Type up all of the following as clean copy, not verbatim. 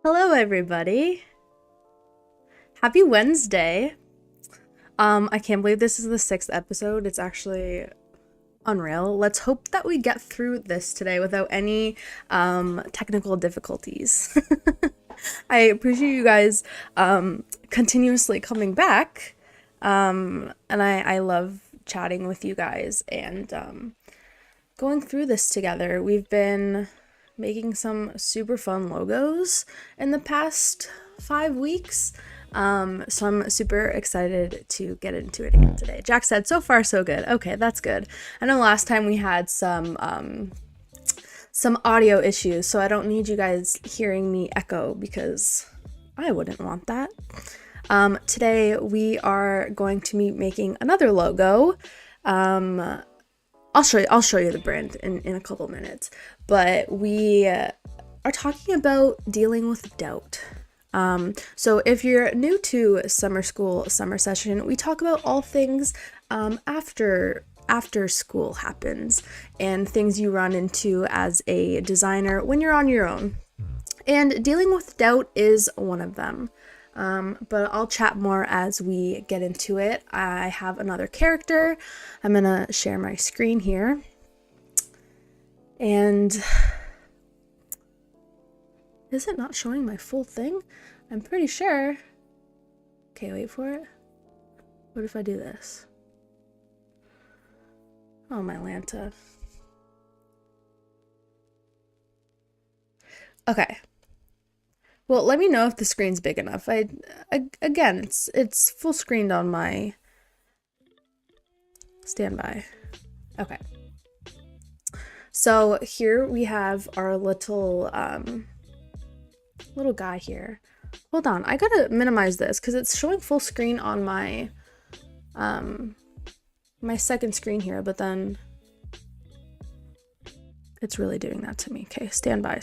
Hello, everybody. Happy Wednesday. I can't believe this is the 6th episode. It's actually unreal. Let's hope that we get through this today without any technical difficulties. I appreciate you guys continuously coming back. And I love chatting with you guys and going through this together. We've been making some super fun logos in the past 5 weeks. So I'm super excited to get into it again today. Jack said, so far so good. Okay, that's good. I know last time we had some audio issues, so I don't need you guys hearing me echo because I wouldn't want that. Today we are going to be making another logo. I'll show you the brand in a couple minutes, but we are talking about dealing with doubt. So if you're new to summer school, summer session, we talk about all things after school happens and things you run into as a designer when you're on your own. And dealing with doubt is one of them. But I'll chat more as we get into it. I have another character. I'm gonna share my screen here. And is it not showing my full thing? I'm pretty sure. Okay, wait for it. What if I do this? Oh, my Lanta. Okay. Well, let me know if the screen's big enough. Again, it's full screened on my standby. Okay. So here we have our little guy here. Hold on, I gotta minimize this because it's showing full screen on my my second screen here, but then it's really doing that to me. Okay, stand by.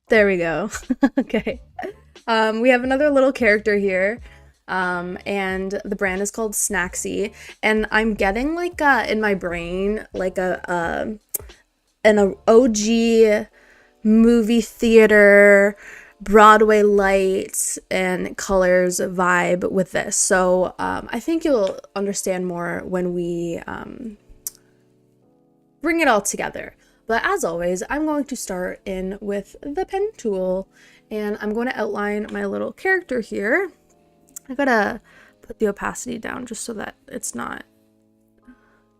There we go. Okay. We have another little character here. And the brand is called Snacksy. And I'm getting like in my brain like an OG movie theater, Broadway lights and colors vibe with this. So I think you'll understand more when we bring it all together. But as always, I'm going to start in with the pen tool and I'm going to outline my little character here. I gotta put the opacity down just so that it's not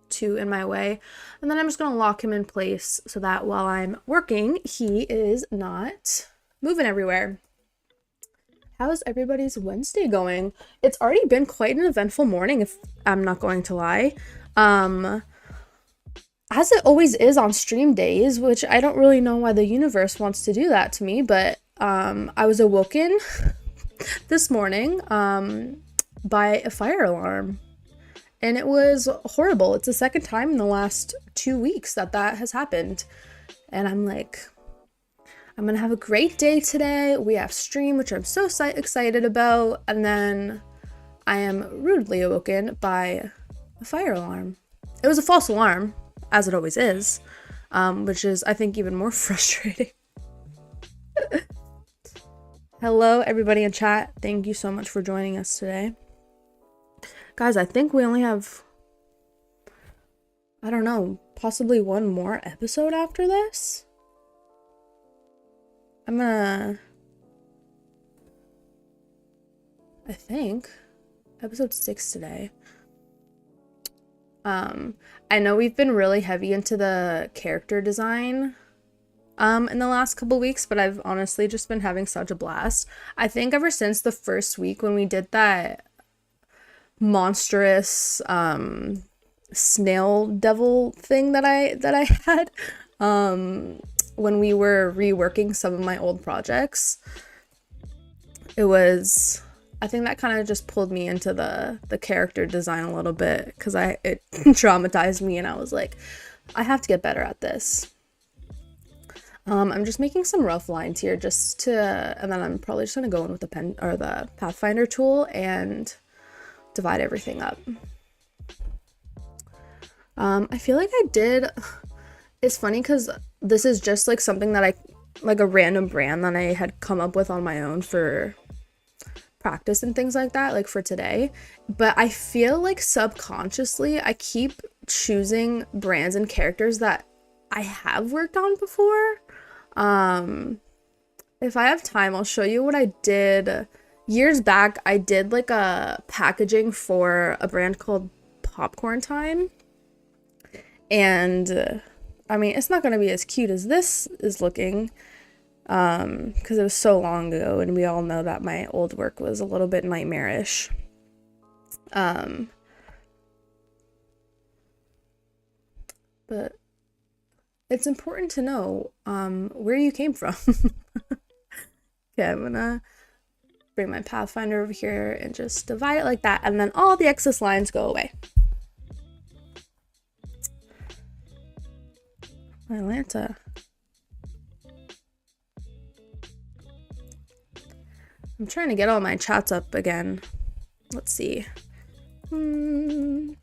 too in my way. And then I'm just gonna lock him in place so that while I'm working, he is not moving everywhere. How's everybody's Wednesday going? It's already been quite an eventful morning, if I'm not going to lie. As it always is on stream days, which I don't really know why the universe wants to do that to me, but I was awoken this morning by a fire alarm, and it was horrible. It's the second time in the last 2 weeks that has happened, and I'm like, I'm gonna have a great day today. We have stream, which I'm so excited about, and then I am rudely awoken by a fire alarm. It was a false alarm, as it always is, which is, I think, even more frustrating. Hello, everybody in chat. Thank you so much for joining us today. Guys, I think we only have, I don't know, possibly one more episode after this. I think, episode 6 today. I know we've been really heavy into the character design in the last couple weeks, but I've honestly just been having such a blast. I think ever since the first week when we did that monstrous snail devil thing that I had when we were reworking some of my old projects, I think that kind of just pulled me into the character design a little bit because it traumatized me and I was like, I have to get better at this. I'm just making some rough lines here and then I'm probably just gonna go in with the pen or the Pathfinder tool and divide everything up. I feel like I did. It's funny because this is just like something that like a random brand that I had come up with on my own for practice and things like that, like for today. But I feel like subconsciously I keep choosing brands and characters that I have worked on before. If I have time, I'll show you what I did years back. I did like a packaging for a brand called Popcorn Time. And I mean, it's not going to be as cute as this is looking, because it was so long ago, and we all know that my old work was a little bit nightmarish. But it's important to know where you came from. Okay, I'm gonna bring my Pathfinder over here and just divide it like that, and then all the excess lines go away. Atlanta. I'm trying to get all my chats up again. Let's see. I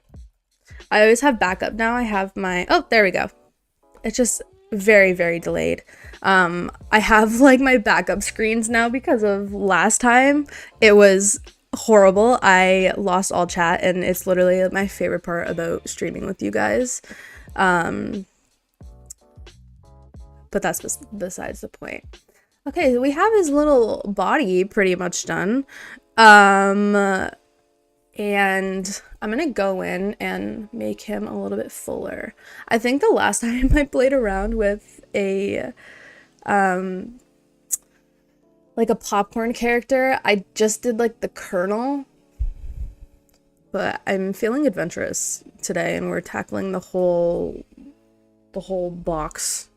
always have backup now. I have my... Oh, there we go. It's just very, very delayed. I have like my backup screens now because of last time. It was horrible. I lost all chat, and it's literally my favorite part about streaming with you guys. But that's besides the point. Okay, so we have his little body pretty much done. And I'm gonna go in and make him a little bit fuller. I think the last time I played around with a like a popcorn character, I just did like the kernel. But I'm feeling adventurous today, and we're tackling the whole box.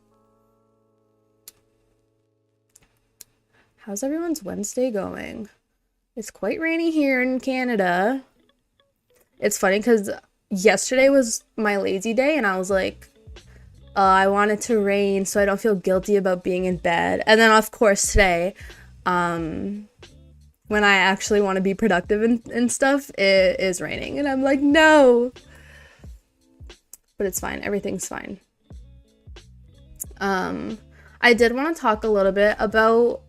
How's everyone's Wednesday going? It's quite rainy here in Canada. It's funny because yesterday was my lazy day, and I was like, I want it to rain so I don't feel guilty about being in bed. And then, of course, today, when I actually want to be productive and stuff, it is raining. And I'm like, no. But it's fine. Everything's fine. I did want to talk a little bit about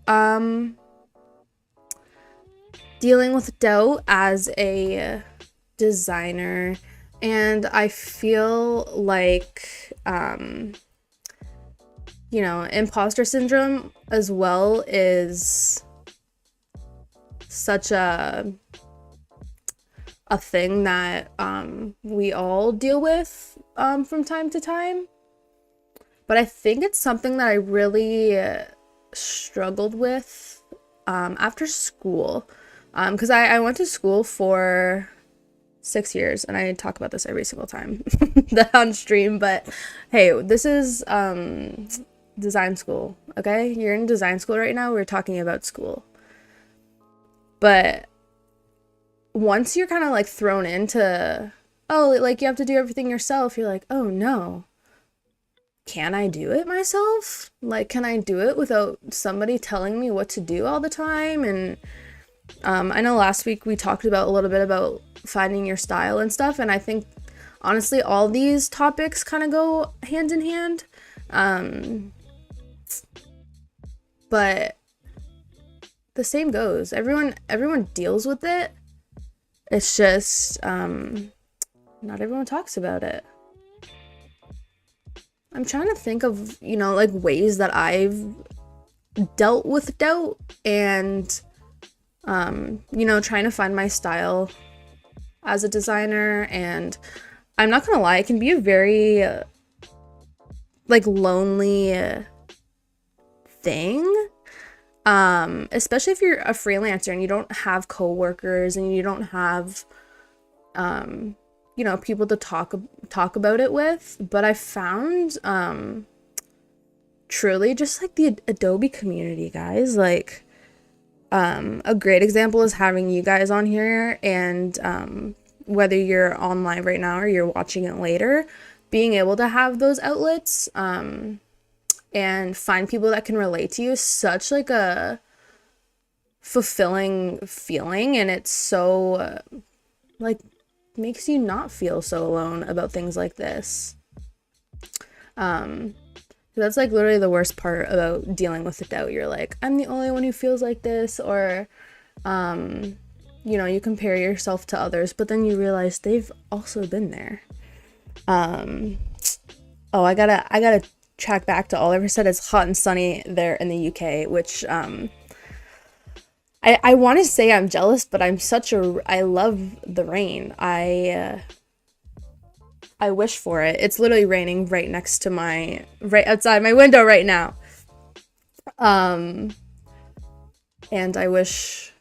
dealing with doubt as a designer, and I feel like you know, imposter syndrome as well is such a thing that we all deal with from time to time. But I think it's something that I really struggled with after school, because I went to school for 6 years, and I talk about this every single time on stream, but hey, this is design school, okay? You're in design school right now. We're talking about school. But once you're kind of like thrown into, oh, like you have to do everything yourself, you're like, oh no. Can I do it myself? Like, can I do it without somebody telling me what to do all the time? And I know last week we talked about a little bit about finding your style and stuff, and I think honestly all these topics kind of go hand in hand. But the same goes. Everyone deals with it. It's just not everyone talks about it. I'm trying to think of, you know, like ways that I've dealt with doubt and, you know, trying to find my style as a designer. And I'm not gonna lie, it can be a very, like, lonely thing. Especially if you're a freelancer and you don't have coworkers and you don't have, you know, people to talk about it with. But I found truly just like the Adobe community, guys, like a great example is having you guys on here, and whether you're on live right now or you're watching it later, being able to have those outlets and find people that can relate to you is such like a fulfilling feeling. And it's so like makes you not feel so alone about things like this. That's like literally the worst part about dealing with the doubt. You're like, I'm the only one who feels like this, or you know, you compare yourself to others, but then you realize they've also been there. Oh, I gotta track back to Oliver said it's hot and sunny there in the UK, which I want to say I'm jealous, but I love the rain. I wish for it. It's literally raining right outside my window right now. And I wish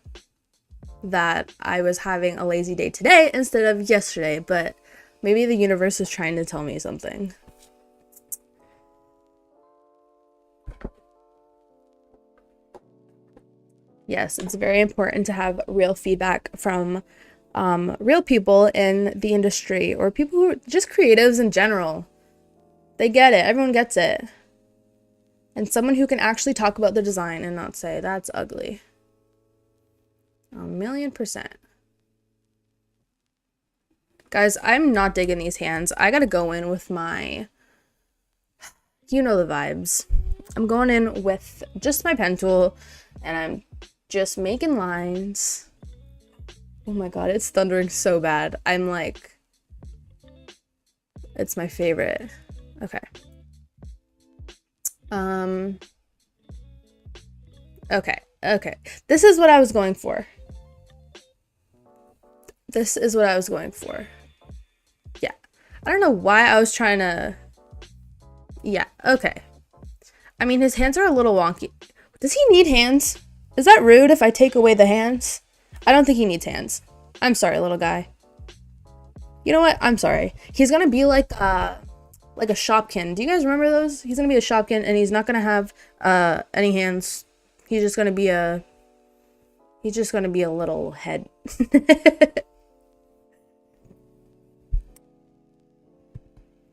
that I was having a lazy day today instead of yesterday, but maybe the universe is trying to tell me something. Yes, it's very important to have real feedback from real people in the industry, or people who are just creatives in general. They get it. Everyone gets it. And someone who can actually talk about the design and not say, that's ugly. 1,000,000%. Guys, I'm not digging these hands. I gotta go in with my, you know the vibes. I'm going in with just my pen tool, and I'm just making lines. Oh my god, it's thundering so bad. I'm like, it's my favorite. Okay. Okay. This is what I was going for. Yeah. I don't know why I was trying to... Yeah, okay. I mean, his hands are a little wonky. Does he need hands? Is that rude if I take away the hands? I don't think he needs hands. I'm sorry, little guy. You know what? I'm sorry. He's gonna be like a Shopkin. Do you guys remember those? He's gonna be a Shopkin, and he's not gonna have any hands. He's just gonna be a little head.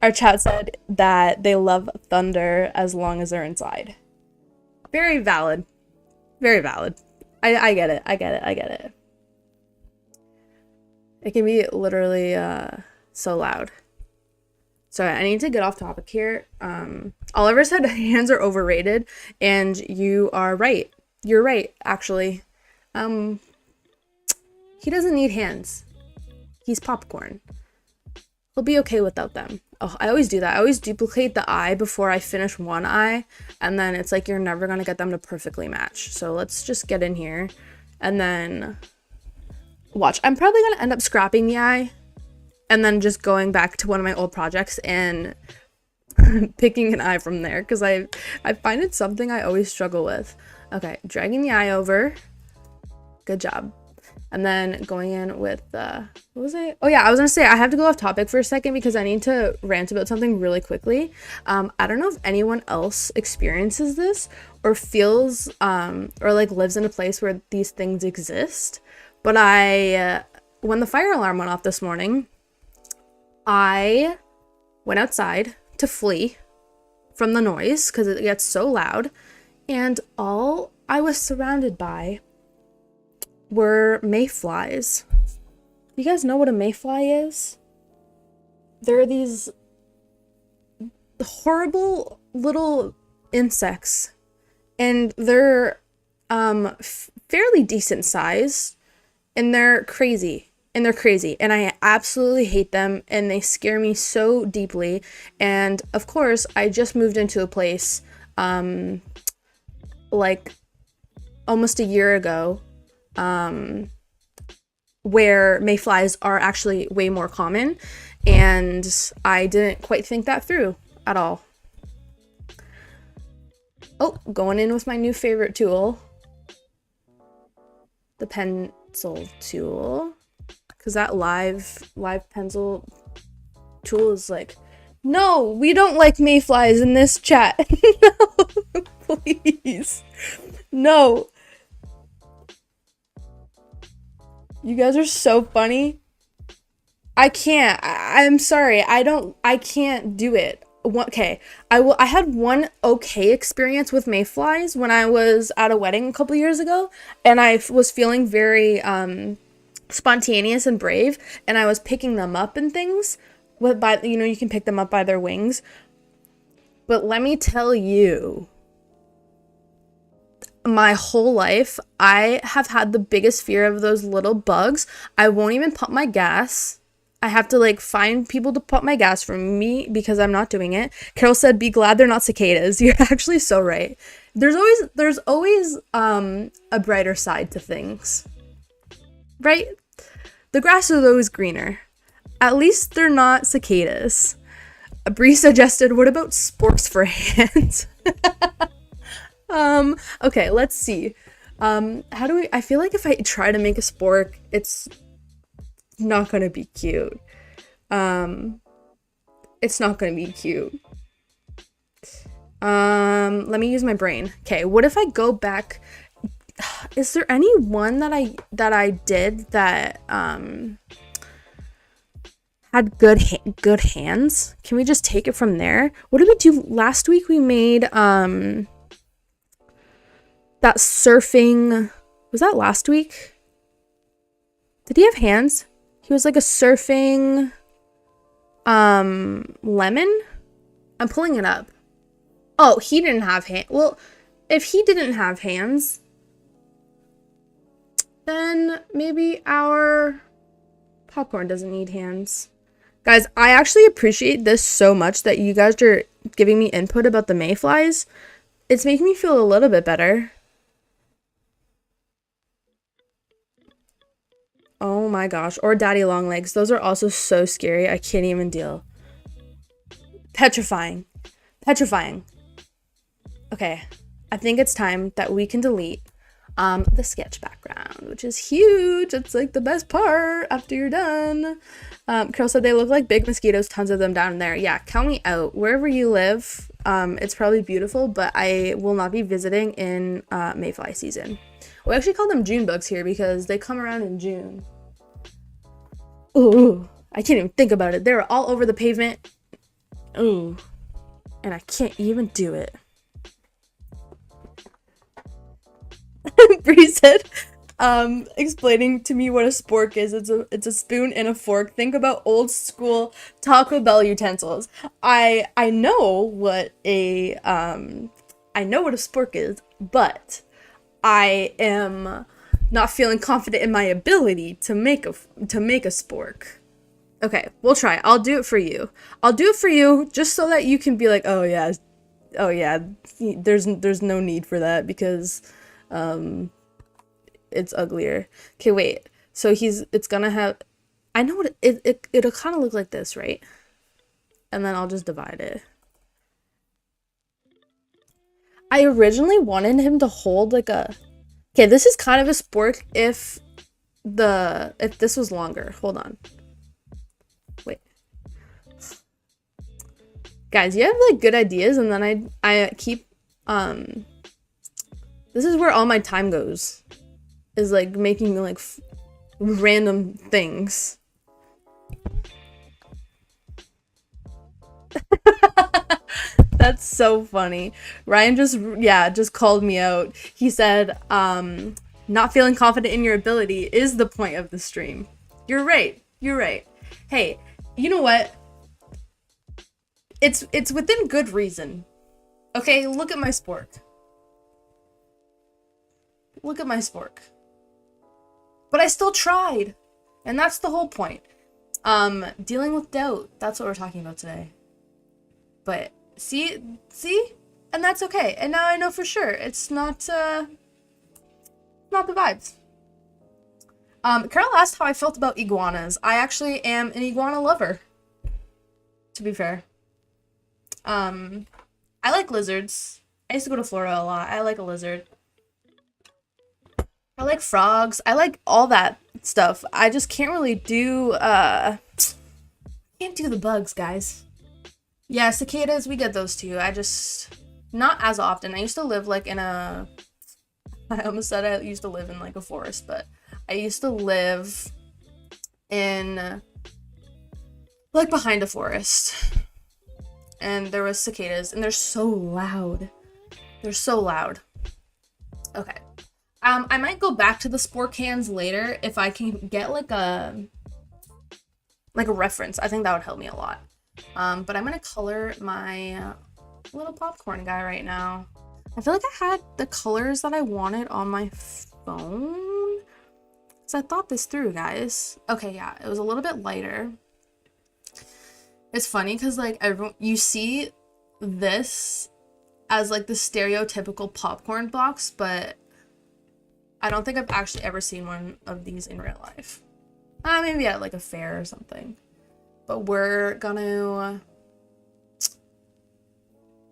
Our chat said that they love thunder as long as they're inside. Very valid. Very valid. I get it. It can be literally so loud. Sorry, I need to get off topic here. Oliver said hands are overrated, and you are right. You're right, actually. He doesn't need hands. He's popcorn. He'll be okay without them. Oh, I always do that. I always duplicate the eye before I finish one eye, and then it's like you're never gonna get them to perfectly match. So let's just get in here, and then watch. I'm probably gonna end up scrapping the eye, and then just going back to one of my old projects and picking an eye from there, because I find it's something I always struggle with. Okay, dragging the eye over. Good job. And then going in with, what was I? Oh yeah, I was gonna say, I have to go off topic for a second because I need to rant about something really quickly. I don't know if anyone else experiences this or feels, or like lives in a place where these things exist. But when the fire alarm went off this morning, I went outside to flee from the noise because it gets so loud. And all I was surrounded by were mayflies. You guys know what a mayfly is? They're these horrible little insects, and they're fairly decent size, and they're crazy. And I absolutely hate them, and they scare me so deeply. And of course, I just moved into a place like almost a year ago, where mayflies are actually way more common, and I didn't quite think that through at all. Oh, going in with my new favorite tool, the pencil tool, because that live pencil tool is like, no, we don't like mayflies in this chat. No, please, no. You guys are so funny. I can't. I'm sorry. I can't do it. Okay. I had one okay experience with mayflies when I was at a wedding a couple years ago, and I was feeling very spontaneous and brave, and I was picking them up and things. By, you know, you can pick them up by their wings. But let me tell you, my whole life, I have had the biggest fear of those little bugs. I won't even pump my gas. I have to like find people to pump my gas for me because I'm not doing it. Carol said, "Be glad they're not cicadas." You're actually so right. There's always a brighter side to things, right? The grass is always greener. At least they're not cicadas. Bree suggested, "What about sporks for hands?" Okay, let's see. How do we, I feel like if I try to make a spork, it's not gonna be cute. It's not gonna be cute. Let me use my brain. Okay, what if I go back? Is there any one that I did that had good hands? Can we just take it from there? What did we do last week? We made that surfing, was that last week? Did he have hands? He was like a surfing lemon. I'm pulling it up. Oh, he didn't have hands. Well, if he didn't have hands, then maybe our popcorn doesn't need hands. Guys, I actually appreciate this so much that you guys are giving me input about the mayflies. It's making me feel a little bit better. Oh my gosh. Or daddy long legs. Those are also so scary. I can't even deal. Petrifying. Petrifying. Okay. I think it's time that we can delete the sketch background, which is huge. It's like the best part after you're done. Carol said they look like big mosquitoes, tons of them down there. Yeah, count me out. Wherever you live, it's probably beautiful, but I will not be visiting in mayfly season. We actually call them June bugs here because they come around in June. Ooh, I can't even think about it. They're all over the pavement. Ooh, and I can't even do it. Bree said, explaining to me what a spork is. It's a spoon and a fork. Think about old school Taco Bell utensils. I know what a spork is, but I am not feeling confident in my ability to make a spork. Okay, we'll try. I'll do it for you. I'll do it for you just so that you can be like, oh yeah, there's no need for that because it's uglier. Okay, wait. So it's gonna have, I know what it'll kind of look like this, right? And then I'll just divide it. I originally wanted him to hold like a, okay, this is kind of a spork if this was longer. Hold on. Wait. Guys, you have like good ideas and then I keep, this is where all my time goes. Is like making like random things. That's so funny. Ryan just called me out. He said, not feeling confident in your ability is the point of the stream. You're right. You're right. Hey, you know what? It's within good reason. Okay, look at my spork. Look at my spork. But I still tried. And that's the whole point. Dealing with doubt. That's what we're talking about today. But see? And that's okay. And now I know for sure it's not the vibes. Carol asked how I felt about iguanas. I actually am an iguana lover. To be fair. I like lizards. I used to go to Florida a lot. I like a lizard. I like frogs. I like all that stuff. I just can't really do, can't do the bugs, guys. Yeah, cicadas, we get those too. I just, not as often. I used to live like in a, I almost said I used to live in like a forest, but I used to live in, like behind a forest. And there was cicadas, and they're so loud. They're so loud. Okay. I might go back to the sport cans later if I can get like a reference. I think that would help me a lot. But I'm gonna color my little popcorn guy right now. I feel like I had the colors that I wanted on my phone. So I thought this through, guys. Okay, yeah, it was a little bit lighter. It's funny because like you see this as like the stereotypical popcorn box, but I don't think I've actually ever seen one of these in real life. Maybe at like a fair or something. But we're gonna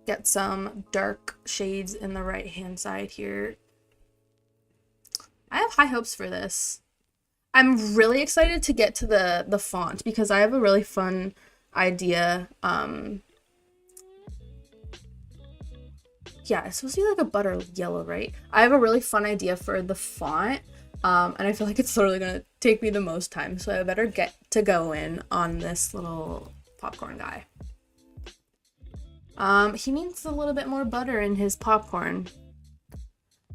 get some dark shades in the right hand side here. I have high hopes for this. I'm really excited to get to the font because I have a really fun idea. Yeah, it's supposed to be like a butter yellow, right? I have a really fun idea for the font. And I feel like it's literally gonna take me the most time, so I better get to go in on this little popcorn guy. He needs a little bit more butter in his popcorn.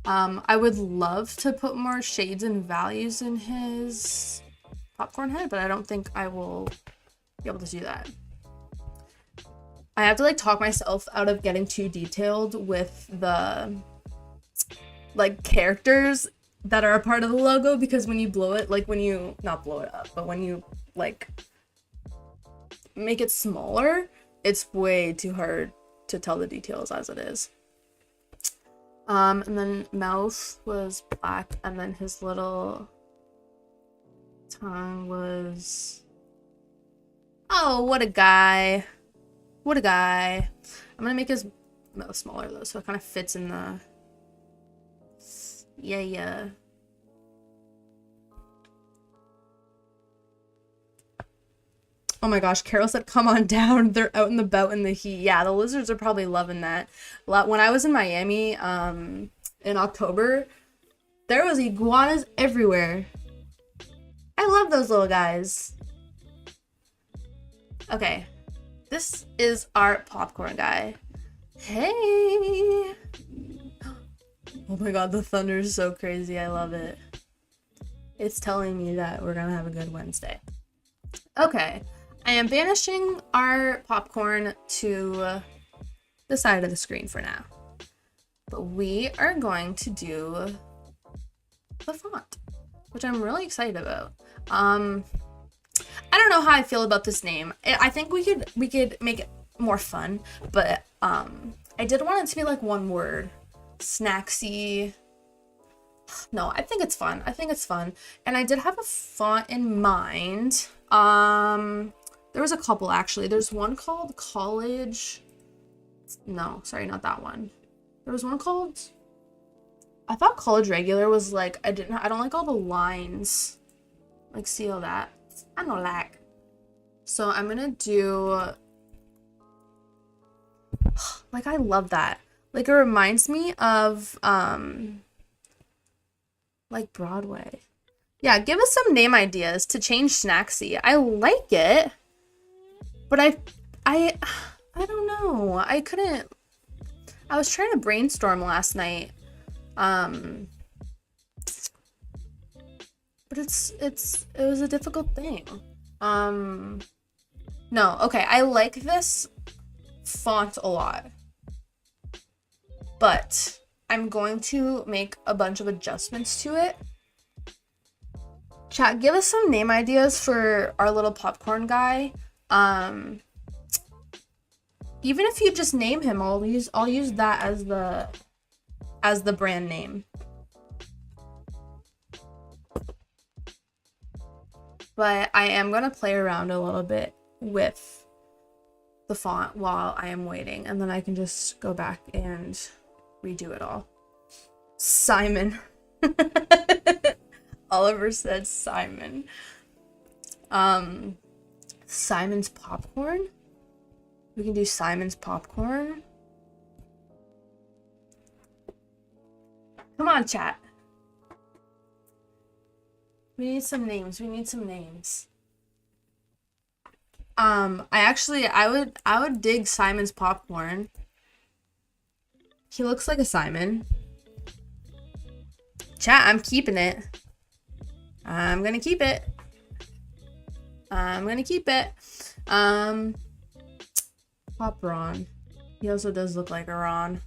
I would love to put more shades and values in his popcorn head, but I don't think I will be able to do that. I have to like talk myself out of getting too detailed with the like characters that are a part of the logo, because when you blow it, like when you not blow it up, but when you like make it smaller, it's way too hard to tell the details as it is. And then mouth was black, and then his little tongue was, oh, what a guy. What a guy. I'm gonna make his mouth smaller though, so it kind of fits in the, yeah. Oh my gosh, Carol said, come on down. They're out and about in the heat. Yeah, the lizards are probably loving that. When I was in Miami in October, there was iguanas everywhere. I love those little guys. Okay, this is our popcorn guy. Hey! Oh my god, the thunder is so crazy. I love it. It's telling me that we're gonna have a good Wednesday. Okay. I am banishing our popcorn to the side of the screen for now. But we are going to do the font, which I'm really excited about. I don't know how I feel about this name. I think we could make it more fun, but I did want it to be like one word. Snacksy. No, I think it's fun. And I did have a font in mind. There was a couple actually. There's one called College. No, sorry, not that one. There was one called, I thought College Regular was like, I don't like all the lines. Like, see all that? I don't like. So I'm gonna do, like, I love that. Like, it reminds me of, like Broadway. Yeah, give us some name ideas to change Snacksy. I like it, but I don't know. I was trying to brainstorm last night. But it was a difficult thing. No, okay, I like this font a lot, but I'm going to make a bunch of adjustments to it. Chat, give us some name ideas for our little popcorn guy. Even if you just name him, I'll use that as the brand name. But I am gonna play around a little bit with the font while I am waiting, and then I can just go back and redo it all. Simon. Oliver said Simon. Simon's popcorn? We can do Simon's popcorn. Come on, chat. We need some names. I would dig Simon's popcorn. He looks like a Simon. Chat, I'm keeping it. I'm gonna keep it. Pop Ron. He also does look like a Ron.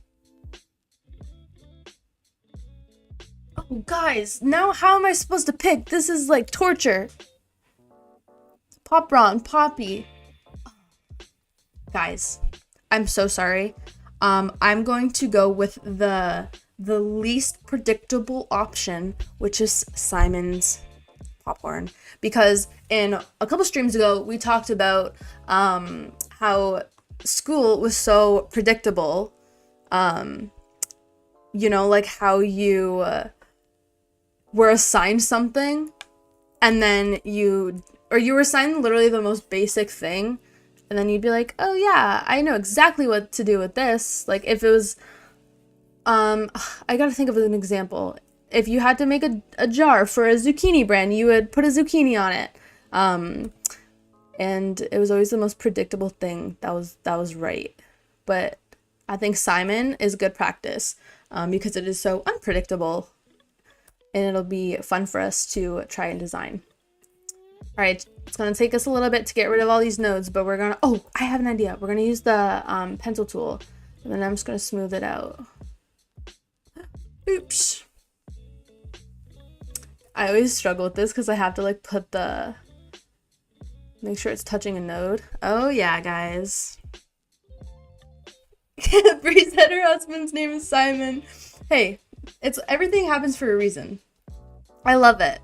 Oh, guys, now how am I supposed to pick? This is like torture. Pop Ron, Poppy. Guys, I'm so sorry. I'm going to go with the least predictable option, which is Simon's popcorn, because in a couple streams ago we talked about how school was so predictable. You know, like how you were assigned something and then you were assigned literally the most basic thing, and then you'd be like, oh yeah, I know exactly what to do with this. Like if it was I gotta think of an example. If you had to make a jar for a zucchini brand, you would put a zucchini on it. And it was always the most predictable thing that was right. But I think Simon is good practice because it is so unpredictable, and it'll be fun for us to try and design. All right, it's gonna take us a little bit to get rid of all these nodes, but we're gonna, oh, I have an idea. We're gonna use the pencil tool, and then I'm just gonna smooth it out. Oops. I always struggle with this because I have to like make sure it's touching a node. Oh yeah, guys. Bree said her husband's name is Simon. Hey, everything happens for a reason. I love it.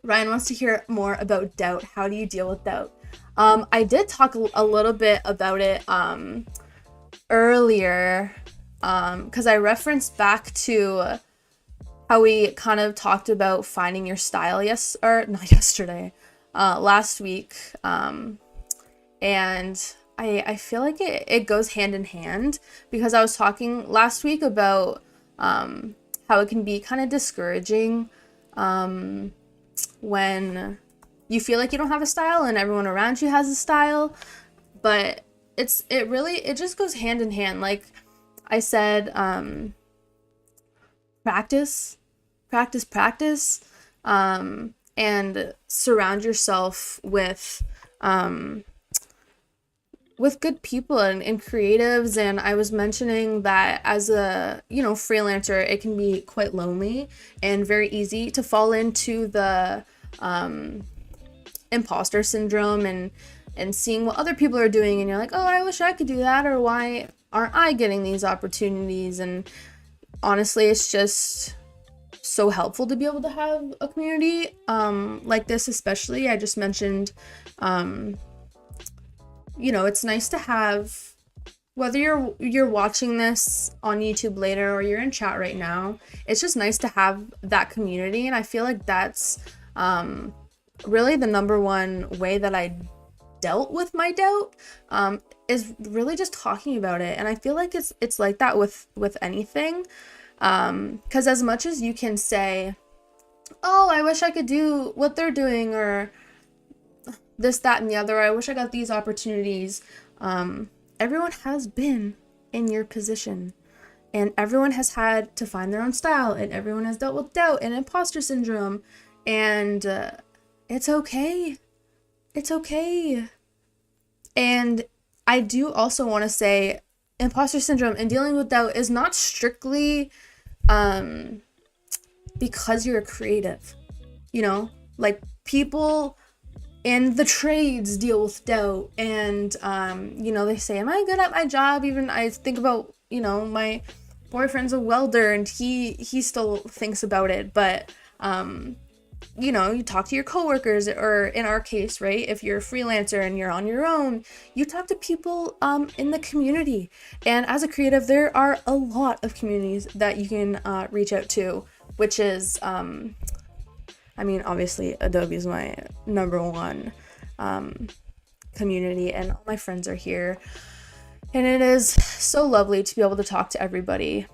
Ryan wants to hear more about doubt. How do you deal with doubt? I did talk a little bit about it earlier because I referenced back to how we kind of talked about finding your style last week. And I feel like it goes hand in hand, because I was talking last week about how it can be kind of discouraging when you feel like you don't have a style and everyone around you has a style, but it just goes hand in hand. Like I said, practice, and surround yourself with good people and creatives. And I was mentioning that as a, freelancer, it can be quite lonely and very easy to fall into the imposter syndrome and seeing what other people are doing, and you're like, oh, I wish I could do that, or why aren't I getting these opportunities? And honestly, it's just so helpful to be able to have a community like this. Especially, I just mentioned it's nice to have, whether you're watching this on YouTube later or you're in chat right now, it's just nice to have that community. And I feel like that's really the number one way that I dealt with my doubt, is really just talking about it. And I feel like it's like that with anything, because as much as you can say, oh, I wish I could do what they're doing, or this, that, and the other, I wish I got these opportunities, everyone has been in your position, and everyone has had to find their own style, and everyone has dealt with doubt and imposter syndrome, and it's okay. And I do also want to say, imposter syndrome and dealing with doubt is not strictly because you're a creative. Like people in the trades deal with doubt, and they say, am I good at my job? Even I think about, my boyfriend's a welder and he still thinks about it. But you talk to your coworkers, or in our case, right, if you're a freelancer and you're on your own, you talk to people in the community. And as a creative, there are a lot of communities that you can reach out to, which is obviously Adobe is my number one community, and all my friends are here, and it is so lovely to be able to talk to everybody.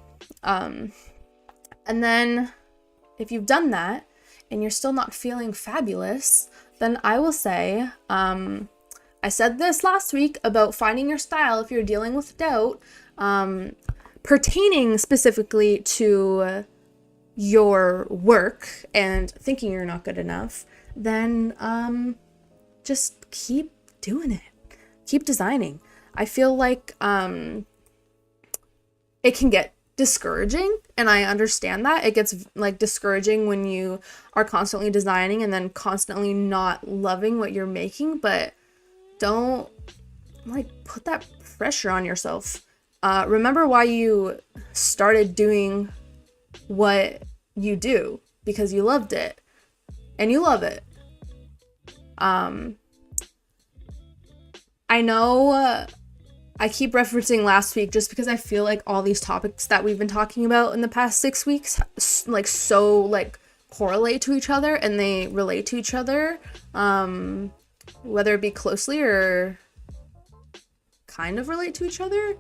And then if you've done that and you're still not feeling fabulous, then I will say, I said this last week about finding your style if you're dealing with doubt, pertaining specifically to your work and thinking you're not good enough, then just keep doing it. Keep designing. I feel like it can get discouraging, and I understand that. It gets like discouraging when you are constantly designing and then constantly not loving what you're making, but don't like put that pressure on yourself. Remember why you started doing what you do, because you loved it and you love it. I know I keep referencing last week just because I feel like all these topics that we've been talking about in the past 6 weeks like so like correlate to each other and they relate to each other, whether it be closely or kind of relate to each other,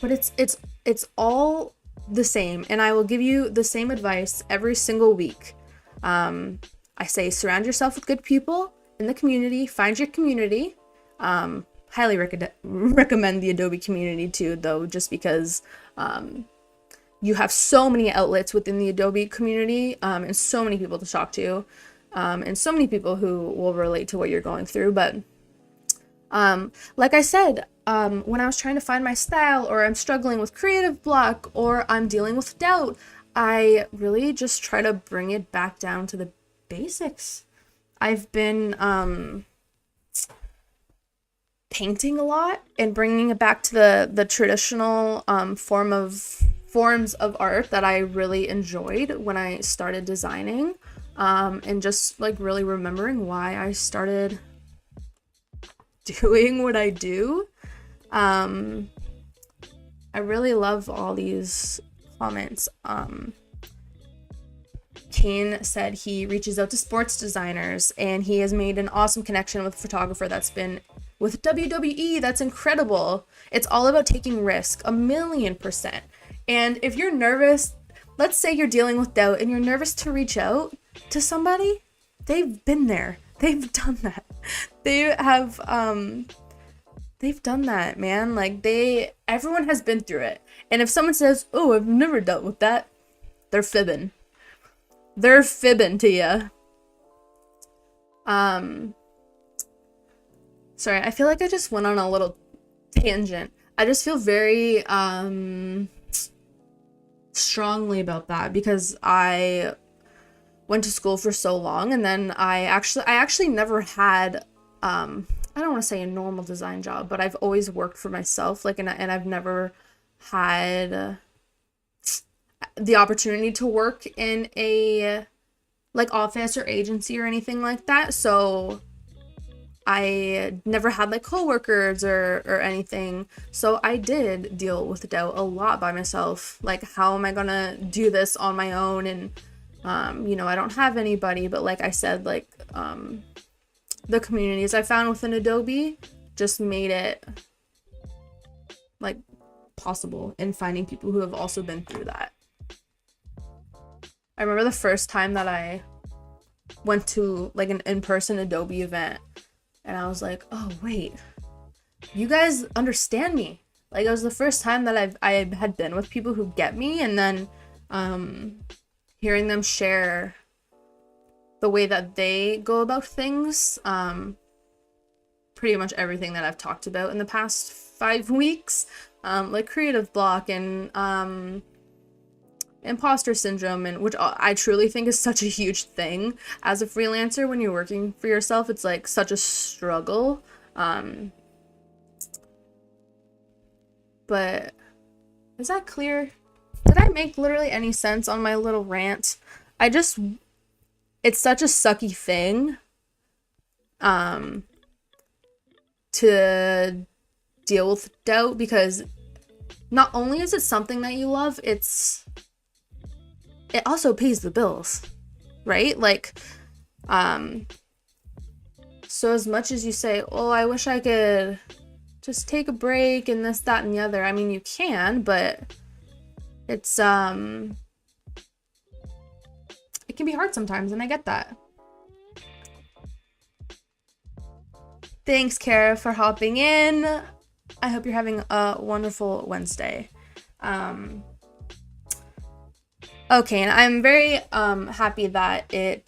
but it's all the same, and I will give you the same advice every single week. I say surround yourself with good people in the community, find your community. Highly recommend the Adobe community too, though, just because you have so many outlets within the Adobe community, and so many people to talk to, and so many people who will relate to what you're going through. But like I said, when I was trying to find my style, or I'm struggling with creative block, or I'm dealing with doubt, I really just try to bring it back down to the basics. I've been painting a lot and bringing it back to the traditional forms of art that I really enjoyed when I started designing, and just like really remembering why I started doing what I do. I really love all these comments. Kane said he reaches out to sports designers and he has made an awesome connection with a photographer that's been with WWE. That's incredible. It's all about taking risk, 1,000,000%. And if you're nervous, let's say you're dealing with doubt and you're nervous to reach out to somebody, they've been there. They've done that. They have, they've done that, man. Like everyone has been through it. And if someone says, "Oh, I've never dealt with that," they're fibbing. They're fibbing to you. Sorry, I feel like I just went on a little tangent. I just feel very strongly about that because I went to school for so long, and then I actually never had I don't want to say a normal design job, but I've always worked for myself, like, and I've never had the opportunity to work in a like office or agency or anything like that. So I never had like coworkers or anything. So I did deal with doubt a lot by myself. Like, how am I gonna do this on my own? And I don't have anybody. But like I said, like the communities I found within Adobe just made it like possible in finding people who have also been through that. I remember the first time that I went to like an in-person Adobe event, and I was like, oh wait, you guys understand me. Like, it was the first time that I had been with people who get me, and then hearing them share the way that they go about things, pretty much everything that I've talked about in the past 5 weeks, like creative block and imposter syndrome, and which I truly think is such a huge thing as a freelancer. When you're working for yourself, it's like such a struggle. But is that clear? Did I make literally any sense on my little rant? It's such a sucky thing to deal with doubt, because not only is it something that you love, it also pays the bills, right? Like, so as much as you say, oh, I wish I could just take a break and this, that, and the other, I mean, you can, but it's, it can be hard sometimes, and I get that. Thanks, Kara, for hopping in. I hope you're having a wonderful Wednesday. Okay, and I'm very happy that it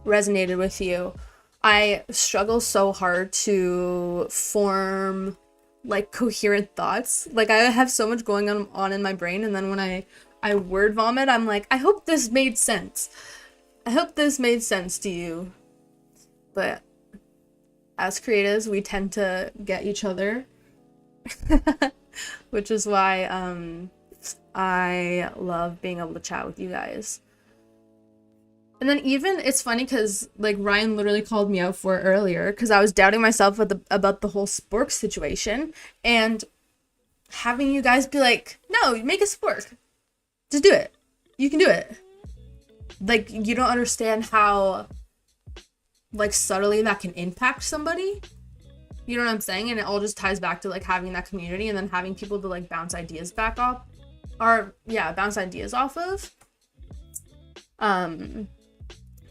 resonated with you. I struggle so hard to form like coherent thoughts. Like I have so much going on in my brain, and then when I word vomit, I'm like, I hope this made sense. I hope this made sense to you. But as creatives, we tend to get each other, which is why I love being able to chat with you guys. And then even it's funny because like Ryan literally called me out for it earlier because I was doubting myself about the whole spork situation, and having you guys be like, no, make a spork, just do it, you can do it. Like you don't understand how like subtly that can impact somebody. You know what I'm saying? And it all just ties back to like having that community and then having people to like bounce ideas back off, or yeah, bounce ideas off of.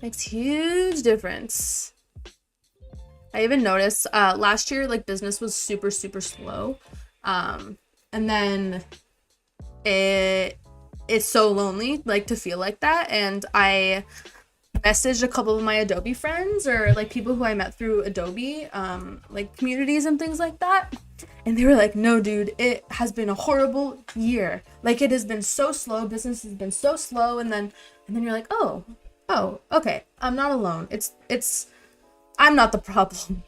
Makes huge difference. I even noticed last year like business was super slow, and then it's so lonely like to feel like that, and I messaged a couple of my Adobe friends or like people who I met through Adobe like communities and things like that, and they were like, no dude, it has been a horrible year, like it has been so slow, business has been so slow, and then you're like, oh okay, I'm not alone, it's I'm not the problem,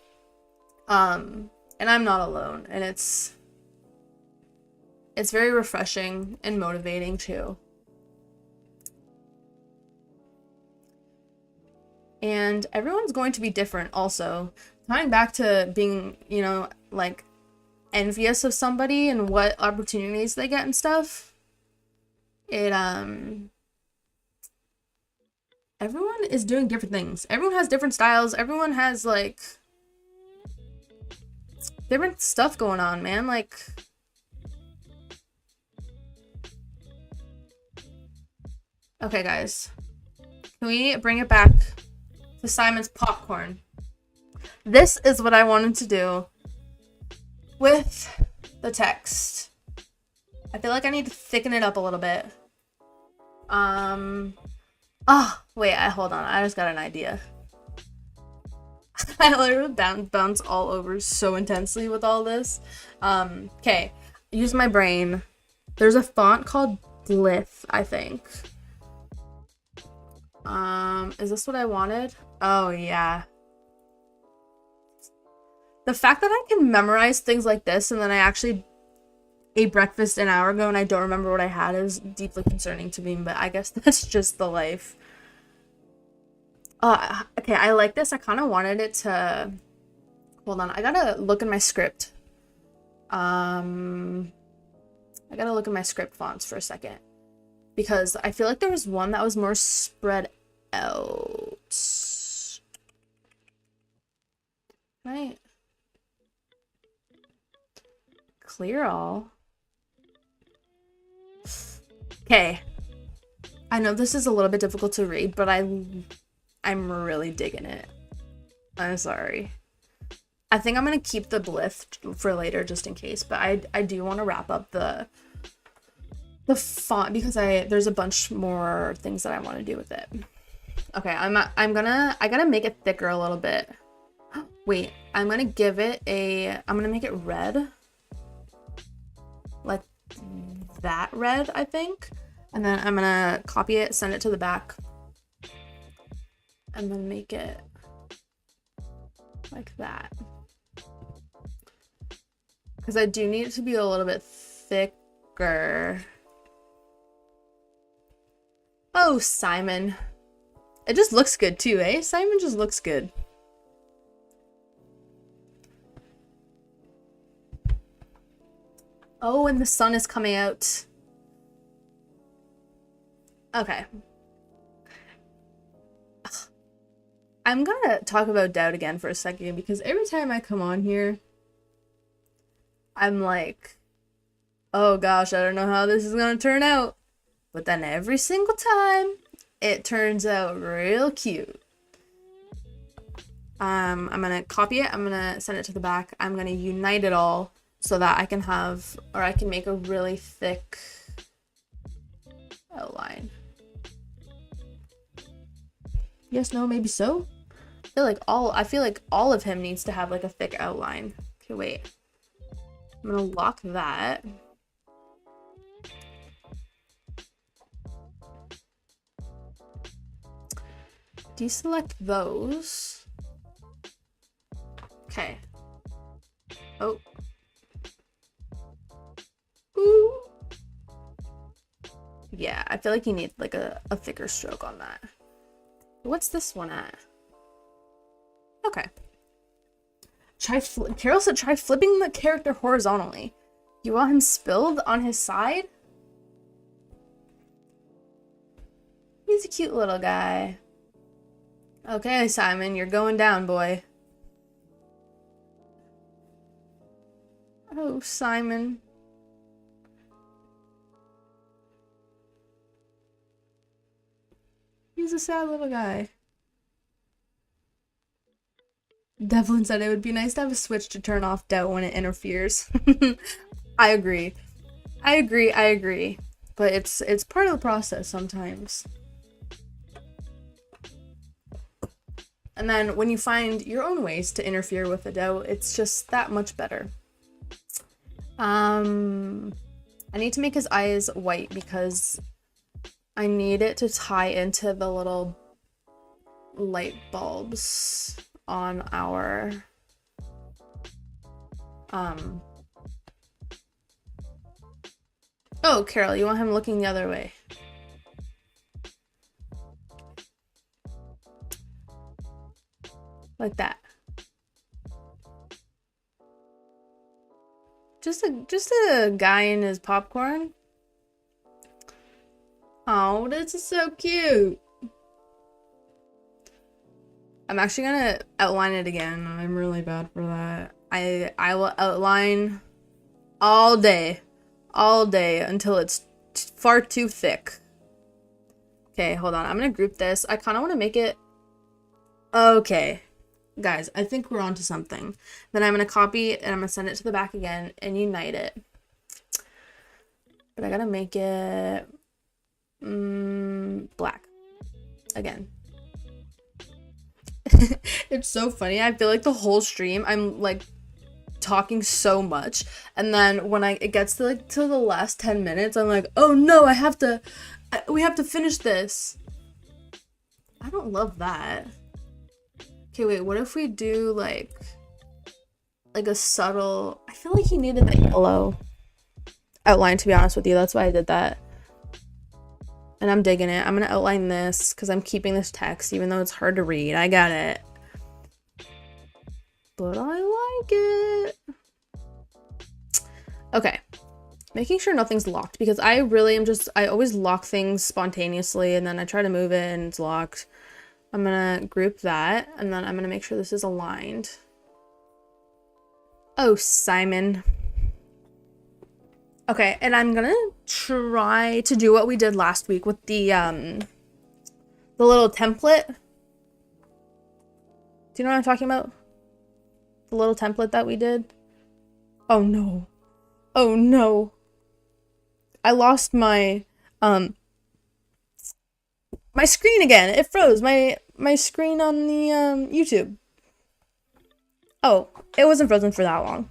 and I'm not alone, and it's very refreshing and motivating too. And everyone's going to be different also. Tying back to being, you know, like envious of somebody and what opportunities they get and stuff. Everyone is doing different things. Everyone has different styles. Everyone has like different stuff going on, man. Like okay, guys. Can we bring it back to Simon's popcorn? This is what I wanted to do with the text. I feel like I need to thicken it up a little bit. Oh, wait, hold on. I just got an idea. I literally bounce all over so intensely with all this. Okay, use my brain. There's a font called Blith, I think. Is this what I wanted? Oh, yeah. The fact that I can memorize things like this and then I actually ate breakfast an hour ago and I don't remember what I had is deeply concerning to me, but I guess that's just the life. Okay, I like this. I kind of wanted it to... Hold on, I gotta look in my script. I gotta look at my script fonts for a second. Because I feel like there was one that was more spread out. Right? Clear all. Okay. I know this is a little bit difficult to read, but I'm really digging it. I'm sorry. I think I'm gonna keep the blith for later just in case, but I do want to wrap up the font because there's a bunch more things that I want to do with it. Okay, I gotta make it thicker a little bit. Wait, I'm gonna make it red. Like that red, I think. And then I'm gonna copy it, send it to the back. And then make it like that. Because I do need it to be a little bit thicker. Oh, Simon. It just looks good too, eh? Simon just looks good. Oh, and the sun is coming out. Okay. I'm gonna talk about doubt again for a second because every time I come on here, I'm like, oh gosh, I don't know how this is gonna turn out. But then every single time, it turns out real cute. I'm gonna copy it, I'm gonna send it to the back, I'm gonna unite it all so that I can make a really thick outline. Yes, no, maybe so. I feel like all of him needs to have like a thick outline. Okay, wait. I'm gonna lock that. Deselect those. Okay. Oh. Ooh. Yeah, I feel like you need like a thicker stroke on that. What's this one at? Okay. Carol said try flipping the character horizontally. You want him spilled on his side? He's a cute little guy. Okay, Simon, you're going down, boy. Oh, Simon. He's a sad little guy. Devlin said it would be nice to have a switch to turn off doubt when it interferes. I agree. I agree. But it's part of the process sometimes. And then when you find your own ways to interfere with the doubt, it's just that much better. I need to make his eyes white because I need it to tie into the little light bulbs on our Oh, Carol, you want him looking the other way. Like that. Just a guy in his popcorn. Oh, this is so cute. I'm actually gonna outline it again. I'm really bad for that. I will outline all day until it's far too thick. Okay, hold on. I'm gonna group this. I kind of want to make it. Okay, guys, I think we're onto something. Then I'm gonna copy it and I'm gonna send it to the back again and unite it. But I gotta make it black again. It's so funny. I feel like the whole stream I'm like talking so much, and then when it gets to like to the last 10 minutes, I'm like, oh no, we have to finish this. I don't love that. Okay, wait, what if we do like a subtle, I feel like he needed the yellow outline, to be honest with you. That's why I did that. And I'm digging it. I'm gonna outline this because I'm keeping this text even though it's hard to read. I got it. But I like it. Okay. Making sure nothing's locked because I always lock things spontaneously and then I try to move it and it's locked. I'm gonna group that and then I'm gonna make sure this is aligned. Oh, Simon. Okay, and I'm gonna try to do what we did last week with the little template. Do you know what I'm talking about? The little template that we did? Oh no. Oh no. I lost my my screen again. It froze. My screen on the YouTube. Oh, it wasn't frozen for that long.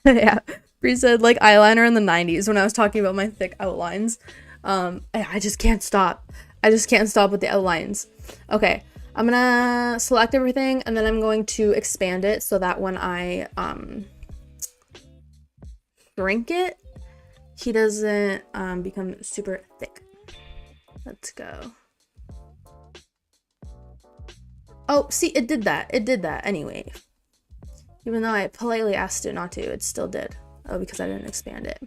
Yeah. Bree said like eyeliner in the 90s when I was talking about my thick outlines. I just can't stop. I just can't stop with the outlines. Okay, I'm gonna select everything and then I'm going to expand it so that when I shrink it, he doesn't become super thick. Let's go. Oh, see, it did that. It did that anyway. Even though I politely asked it not to, it still did. Oh, because I didn't expand it.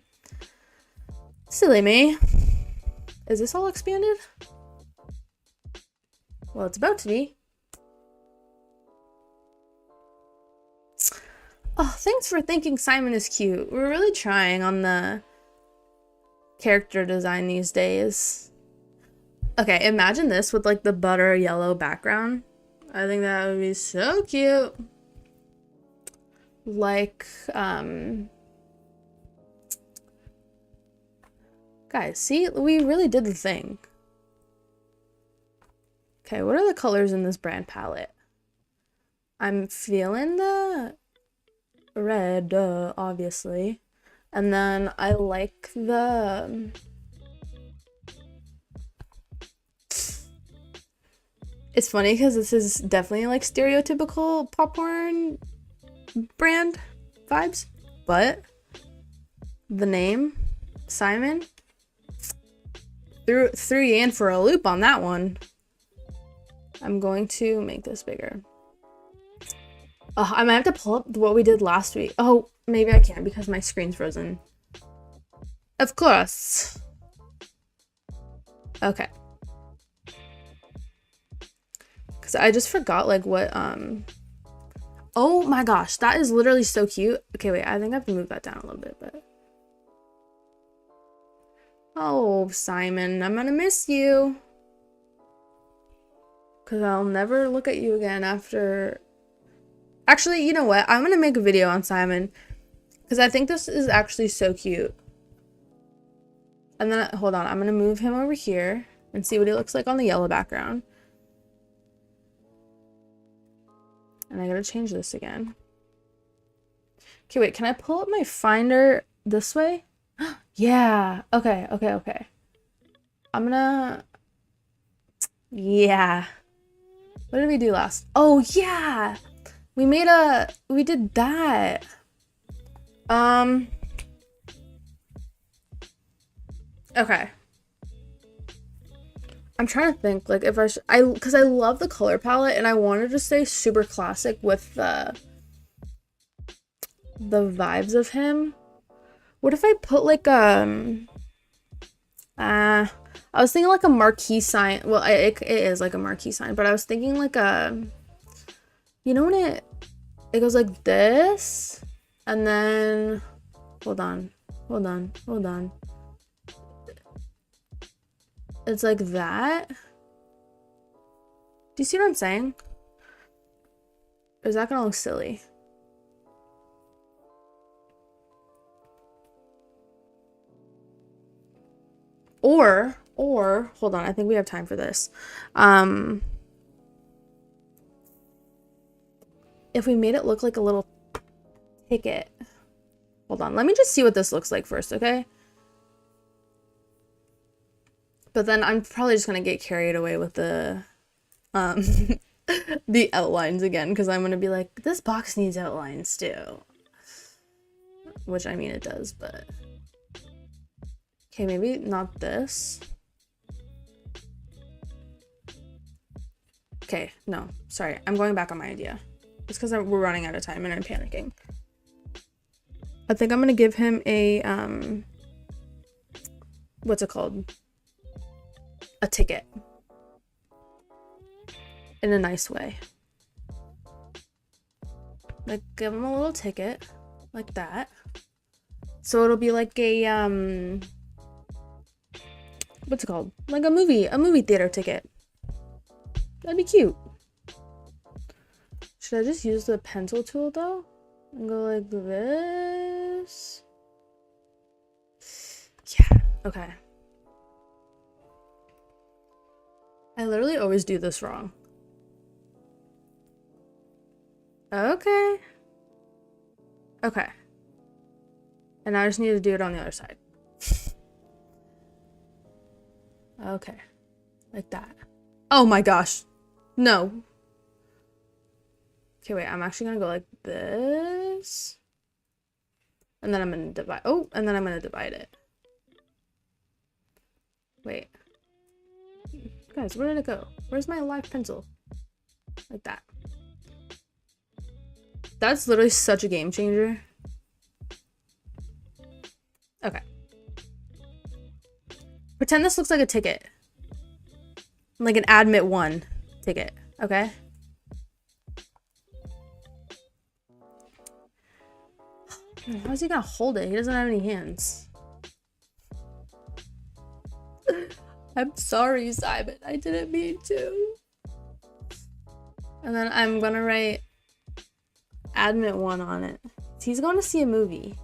Silly me. Is this all expanded? Well, it's about to be. Oh, thanks for thinking Simon is cute. We're really trying on the character design these days. Okay, imagine this with like the butter yellow background. I think that would be so cute. Like, Guys, see, we really did the thing. Okay, what are the colors in this brand palette? I'm feeling the red, obviously. And then I like the... It's funny because this is definitely like stereotypical popcorn brand vibes, but the name, Simon, threw you in for a loop on that one. I'm going to make this bigger. I might have to pull up what we did last week. Oh, maybe I can't because my screen's frozen. Of course. Okay. Because I just forgot like what, oh my gosh, that is literally so cute. Okay, wait, I think I have to move that down a little bit, but. Oh, Simon, I'm gonna miss you. Because I'll never look at you again after... Actually, you know what? I'm gonna make a video on Simon. Because I think this is actually so cute. And then, hold on, I'm gonna move him over here and see what he looks like on the yellow background. And I gotta change this again. Okay, wait, can I pull up my Finder this way? Yeah, okay. I'm gonna... Yeah. What did we do last? Oh, yeah! We did that. Okay. I'm trying to think, like, if because I love the color palette, and I wanted to stay super classic with the vibes of him. What if I put, like, I was thinking, like, a marquee sign. Well, it is, like, a marquee sign, but I was thinking, like, you know when it goes like this, and then, hold on. It's like that. Do you see what I'm saying? Or is that gonna look silly? Or, hold on, I think we have time for this. If we made it look like a little ticket. Hold on, let me just see what this looks like first, okay? But then I'm probably just gonna get carried away with the the outlines again, because I'm gonna be like, this box needs outlines too. Which, I mean, it does, but... Okay, maybe not this. Okay, no, sorry. I'm going back on my idea. It's because we're running out of time and I'm panicking. I think I'm gonna give him a, what's it called? A ticket. In a nice way. Like, give him a little ticket. Like that. So it'll be like a, what's it called? Like a movie theater ticket. That'd be cute. Should I just use the pencil tool though? And go like this? Yeah, okay. I literally always do this wrong. Okay. Okay. And I just need to do it on the other side. Okay. Like that. Oh my gosh. No. Okay, wait. I'm actually gonna go like this. And then I'm gonna divide. Oh, and then I'm gonna divide it. Wait. Guys, where did it go? Where's my live pencil? Like that. That's literally such a game changer. Okay. Pretend this looks like a ticket. Like an admit 1 ticket, okay? How's he gonna hold it? He doesn't have any hands. I'm sorry, Simon. I didn't mean to. And then I'm gonna write admit 1 on it. He's going to see a movie.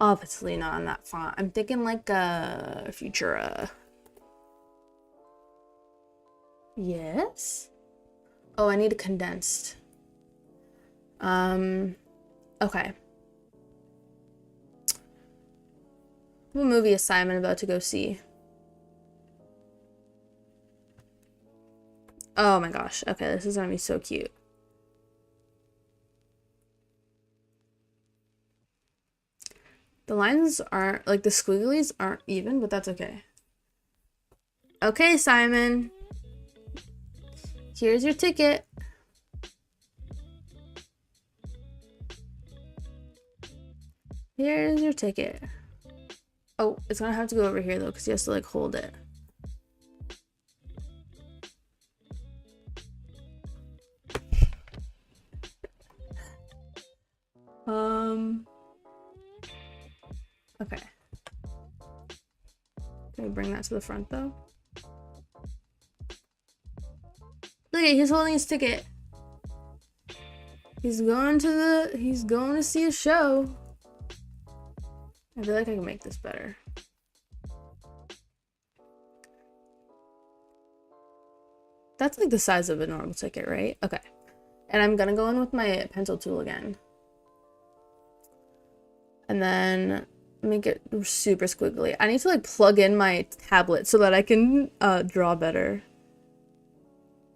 Obviously not on that font. I'm thinking like a Futura. Yes. Oh, I need a condensed. Okay. What movie is Simon about to go see? Oh my gosh. Okay, this is gonna be so cute. The lines aren't, like the squigglies aren't even, but that's okay. Okay, Simon. Here's your ticket. Here's your ticket. Oh, it's gonna have to go over here though, because he has to like hold it. Okay. Can we bring that to the front though? Look at, he's holding his ticket. He's going to see a show. I feel like I can make this better. That's like the size of a normal ticket, right? Okay. And I'm gonna go in with my pencil tool again. And then make it super squiggly. I need to like plug in my tablet so that I can draw better.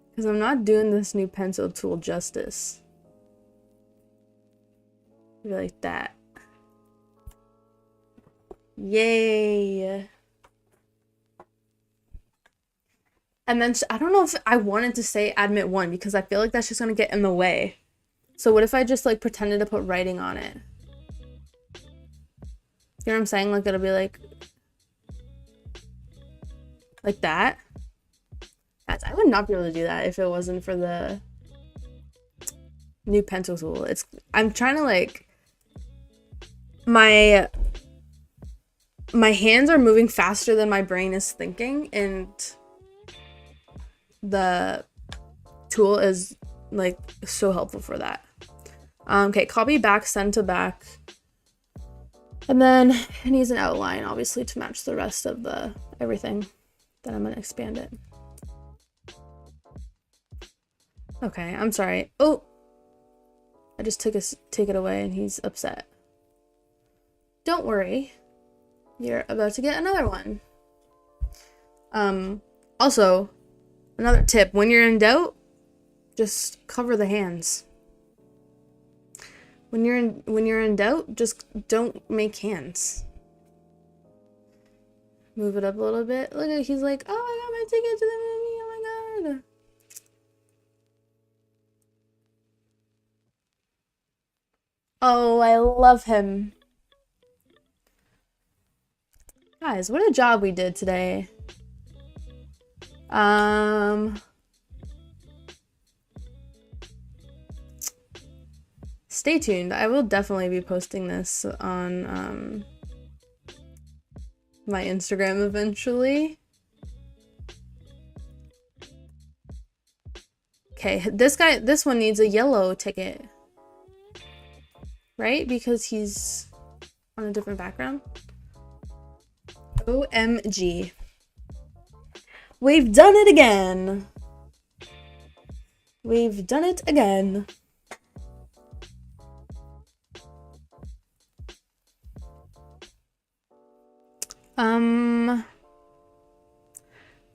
Because I'm not doing this new pencil tool justice. Maybe like that. Yay. And then I don't know if I wanted to say admit one because I feel like that's just gonna get in the way. So what if I just like pretended to put writing on it? You know what I'm saying? Like it'll be like that. I would not be able to do that if it wasn't for the new pencil tool. I'm trying to like my hands are moving faster than my brain is thinking, and the tool is like so helpful for that. Okay, copy back, send to back. And then it needs an outline, obviously, to match the rest of the everything. Then I'm gonna expand it. Okay, I'm sorry. Oh, I just took his ticket away and he's upset. Don't worry. You're about to get another one. Also, another tip, when you're in doubt, just cover the hands. When you're in doubt, just don't make hands. Move it up a little bit. Look at, he's like, "Oh, I got my ticket to the movie. Oh my god." Oh, I love him. Guys, what a job we did today. Stay tuned. I will definitely be posting this on my Instagram eventually. Okay, this one needs a yellow ticket. Right? Because he's on a different background. OMG. We've done it again. We've done it again.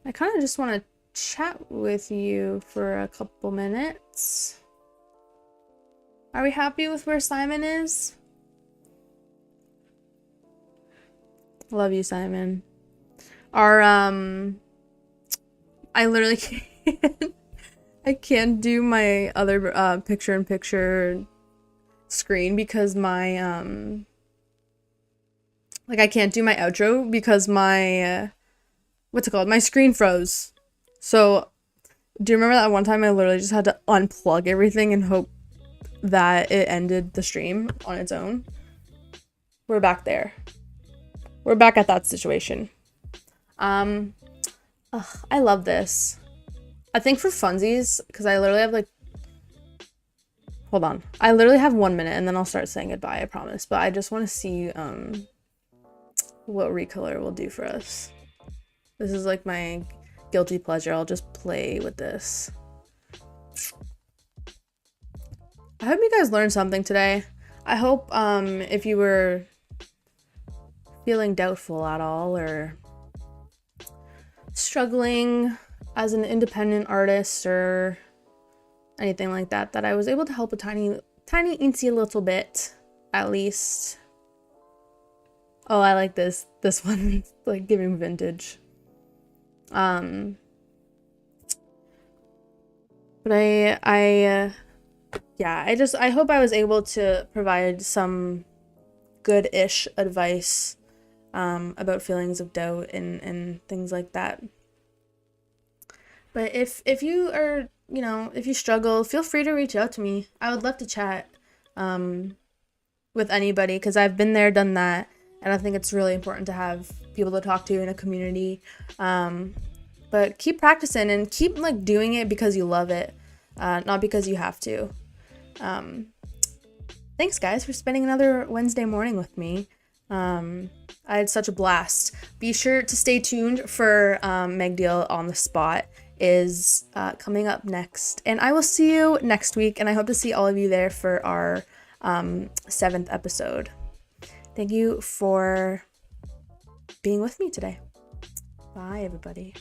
I kind of just want to chat with you for a couple minutes. Are we happy with where Simon is? Love you, Simon. I literally can't I can't do my other picture-in-picture screen because my like I can't do my outro because my what's it called? My screen froze. So do you remember that one time I literally just had to unplug everything and hope that it ended the stream on its own? We're back there. We're back at that situation. I love this. I think for funsies, because I literally have like, hold on. I literally have 1 minute and then I'll start saying goodbye, I promise. But I just want to see what recolor will do for us. This is like my guilty pleasure. I'll just play with this. I hope you guys learned something today. I hope if you were feeling doubtful at all or struggling as an independent artist or anything like that, that I was able to help a tiny teensy little bit, at least. Oh, I like this one, like giving vintage. But I hope I was able to provide some good-ish advice about feelings of doubt and things like that. But if you are, if you struggle, feel free to reach out to me. I would love to chat with anybody, because I've been there, done that, and I think it's really important to have people to talk to in a community. But keep practicing and keep like doing it because you love it, not because you have to. Thanks guys for spending another Wednesday morning with me. I had such a blast. Be sure to stay tuned for Meg Deal on the Spot is coming up next, and I will see you next week, and I hope to see all of you there for our 7th episode. Thank you for being with me today. Bye everybody.